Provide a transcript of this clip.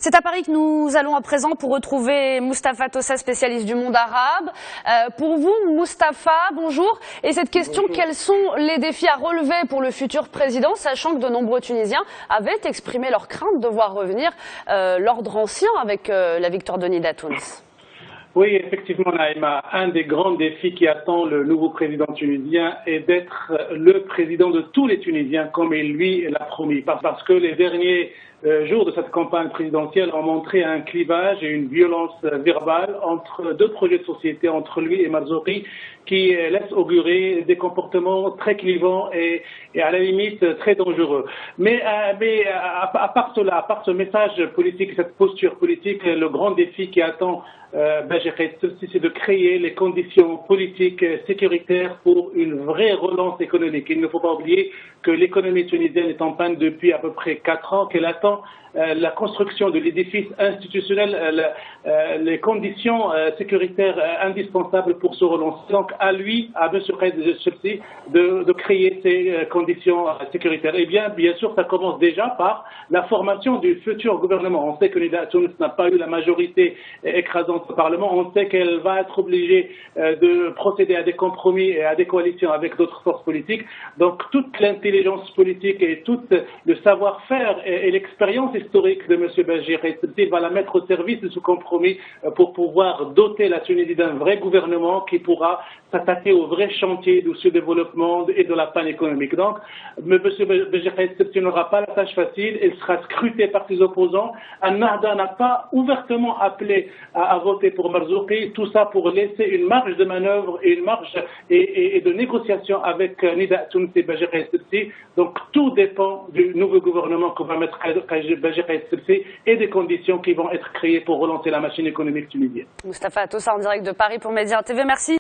C'est à Paris que nous allons à présent pour retrouver Moustapha Tossa, spécialiste du monde arabe. Pour vous, Moustapha, bonjour. Et cette question, bonjour. Quels sont les défis à relever pour le futur président, sachant que de nombreux Tunisiens avaient exprimé leur crainte de voir revenir l'ordre ancien avec la victoire de Nida Tounes? Oui, effectivement, Naïma, un des grands défis qui attend le nouveau président tunisien est d'être le président de tous les Tunisiens, comme il lui l'a promis. Parce que les derniers jours de cette campagne présidentielle ont montré un clivage et une violence verbale entre deux projets de société, entre lui et Marzouki, qui laissent augurer des comportements très clivants et à la limite très dangereux. Mais à part cela, à part ce message politique, cette posture politique, le grand défi qui attend c'est de créer les conditions politiques sécuritaires pour une vraie relance économique. Il ne faut pas oublier que l'économie tunisienne est en panne depuis à peu près 4 ans, qu'elle attend la construction de l'édifice institutionnel, les conditions sécuritaires indispensables pour se relancer. Donc à lui, à M. Chelsea, de créer ces conditions sécuritaires. Et bien sûr, ça commence déjà par la formation du futur gouvernement. On sait que Nida Tounes n'a pas eu la majorité écrasante au Parlement. On sait qu'elle va être obligée de procéder à des compromis et à des coalitions avec d'autres forces politiques. Donc toute l'intelligence politique et tout le savoir-faire et l'expérience historique de M. Béji Caïd Sebsi va la mettre au service de ce compromis pour pouvoir doter la Tunisie d'un vrai gouvernement qui pourra s'attaquer au vrai chantier du sous-développement et de la panne économique. Donc, M. Béji Caïd Sebsi n'aura pas la tâche facile, il sera scruté par ses opposants. Al-Nahda n'a pas ouvertement appelé à voter pour Marzouki, tout ça pour laisser une marge de manœuvre et une marge et de négociation avec Nida Tounes et Béji Caïd Sebsi. Donc, tout dépend du nouveau gouvernement qu'on va mettre Béji Caïd Sebsi et des conditions qui vont être créées pour relancer la machine économique tunisienne. Moustapha Tossa en direct de Paris pour Média TV. Merci.